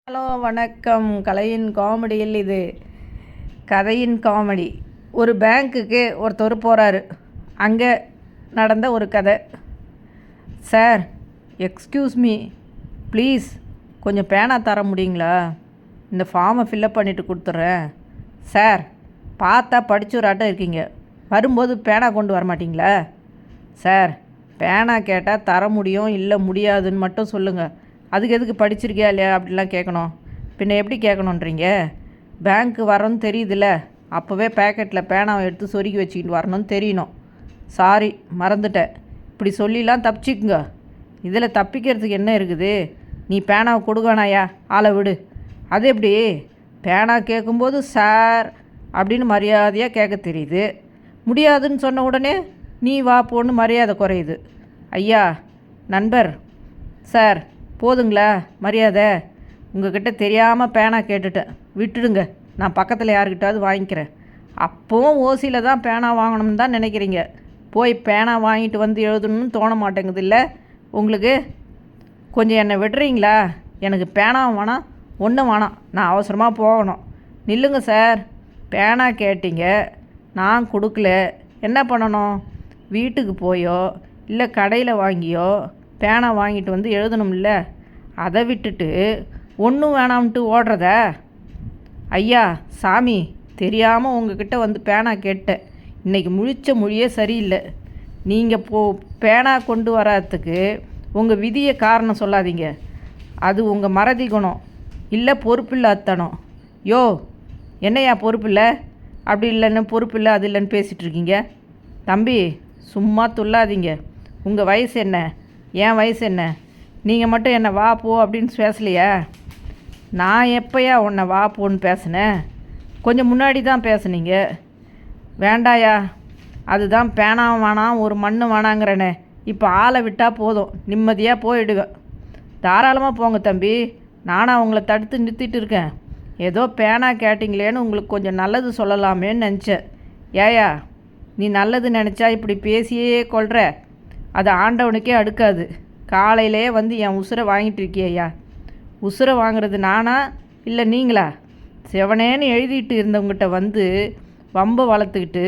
Hello வணக்கம். கலையின் காமெடியில் இது கதையின் காமெடி. ஒரு பேங்க்குக்கு ஒருத்தர் போகிறாரு. அங்கே நடந்த ஒரு கதை. சார், எக்ஸ்கியூஸ் மீ, ப்ளீஸ் கொஞ்சம் பேனா தர முடியுங்களா? இந்த ஃபார்மை ஃபில்லப் பண்ணிவிட்டு கொடுத்துட்றேன். சார், பார்த்தா படிச்சோராட்டம் இருக்கீங்க, வரும்போது பேனா கொண்டு வர மாட்டிங்களா? சார், பேனா கேட்டால் தர முடியும், இல்லை முடியாதுன்னு மட்டும் சொல்லுங்கள். அதுக்கு எதுக்கு படிச்சிருக்கியா இல்லையா அப்படிலாம் கேட்கணும்? பின்ன எப்படி கேட்கணுன்றீங்க? பேங்க்கு வரணும்னு தெரியுதுல்ல, அப்போவே பேக்கெட்டில் பேனாவை எடுத்து சொருகி வச்சுக்கிட்டு வரணும்னு தெரியணும். சாரி, மறந்துட்டேன். இப்படி சொல்லிலாம் தப்பிச்சுக்குங்க. இதில் தப்பிக்கிறதுக்கு என்ன இருக்குது? நீ பேனாவை கொடுக்கணாயா, ஆளை விடு. அது எப்படி? பேனா கேட்கும்போது சார் அப்படின்னு மரியாதையாக கேட்க தெரியுது, முடியாதுன்னு சொன்ன உடனே நீ வா போன்னு மரியாதை குறையுது. ஐயா, நண்பர் சார், போதுங்களா மரியாதை? உங்ககிட்ட தெரியாமல் பேனா கேட்டுட்டேன், விட்டுடுங்க. நான் பக்கத்தில் யாருக்கிட்டாவது வாங்கிக்கிறேன். அப்போவும் ஓசியில் தான் பேனா வாங்கணும்னு தான் நினைக்கிறீங்க. போய் பேனா வாங்கிட்டு வந்து எழுதணும்னு தோண மாட்டேங்குது இல்லை உங்களுக்கு? கொஞ்சம் என்னை விடுறீங்களா? எனக்கு பேனாவும் வேணாம், ஒன்றும் வேணாம். நான் அவசரமாக போகணும். நில்லுங்க சார். பேனா கேட்டீங்க, நான் கொடுக்கல, என்ன பண்ணணும்? வீட்டுக்கு போயோ இல்லை கடையில் வாங்கியோ பேனா வாங்கிட்டு வந்து எழுதணும்ல. அதை விட்டுட்டு ஒன்றும் வேணாம்ட்டு ஓடுறத? ஐயா சாமி, தெரியாமல் உங்ககிட்ட வந்து பேனா கேட்டேன். இன்றைக்கி முழித்த மொழியே சரியில்லை. நீங்கள் பேனா கொண்டு வர்றதுக்கு உங்கள் விதியை காரணம் சொல்லாதீங்க. அது உங்கள் மறதி குணம், இல்லை பொறுப்பில்லாதனம். யோ, என்னையா பொறுப்பில்லை? அப்படி இல்லைன்னு பொறுப்பில்லை, அது இல்லைன்னு பேசிகிட்ருக்கீங்க. தம்பி, சும்மா துள்ளாதீங்க. உங்கள் வயசு என்ன, என் வயசு என்ன? நீங்கள் மட்டும் என்னை வா போ அப்படின்னு பேசலையா? நான் எப்போயா உன்னை வா போன்னு பேசினேன்? கொஞ்சம் முன்னாடி தான் பேசுனீங்க. வேண்டாயா, அதுதான் பேனா வேணாம், ஒரு மண் வேணாங்கிறனே. இப்போ ஆளை விட்டால் போதும், நிம்மதியாக போயிடுவேன். தாராளமாக போங்க தம்பி, நானாக உங்களை தடுத்து நிறுத்திட்டு இருக்கேன். ஏதோ பேனா கேட்டிங்களேன்னு உங்களுக்கு கொஞ்சம் நல்லது சொல்லலாமேன்னு நினச்சேன். ஏயா, நீ நல்லது நினச்சா இப்படி பேசியே கொள்கிற? அது ஆண்டவனுக்கே அடுக்காது. காலையிலே வந்து என் உசுரை வாங்கிட்டு இருக்கியா? உசுரை வாங்குறது நானா இல்லை நீங்களா? செவனேன்னு எழுதிட்டு இருந்தவங்ககிட்ட வந்து வம்பை வளர்த்துக்கிட்டு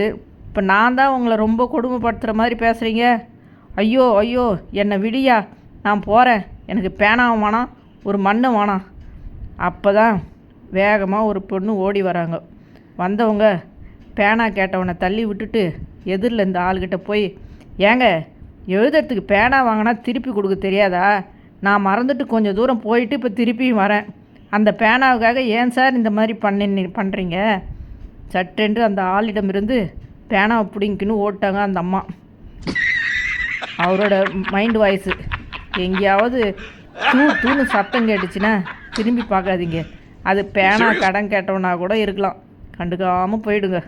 இப்போ நான் தான் உங்களை ரொம்ப கொடுமைப்படுத்துகிற மாதிரி பேசுகிறீங்க. ஐயோ ஐயோ, என்னை விடியா, நான் போகிறேன். எனக்கு பேனாவும் வேணாம், ஒரு மண்ணும் வேணாம். அப்போ தான் வேகமாக ஒரு பொண்ணு ஓடி வராங்க. வந்தவங்க பேனா கேட்டவனை தள்ளி விட்டுட்டு எதிரில் இந்த ஆள்கிட்ட போய், ஏங்க, எழுதுறதுக்கு பேனா வாங்கினா திருப்பி கொடுக்க தெரியாதா? நான் மறந்துட்டு கொஞ்சம் தூரம் போயிட்டு இப்போ திருப்பியும் வரேன். அந்த பேனாவுக்காக ஏன் சார் இந்த மாதிரி பண்ணுறீங்க? சட்டென்று அந்த ஆளிடமிருந்து பேனாவை பிடிங்கின்னு ஓட்டாங்க அந்த அம்மா. அவரோட மைண்டு வாய்ஸு எங்கேயாவது தூன்னு சத்தம் கேட்டுச்சுன்னா திரும்பி பார்க்காதீங்க. அது பேனா கடன் கேட்டவனா கூட இருக்கலாம், கண்டுக்காமல் போயிடுங்க.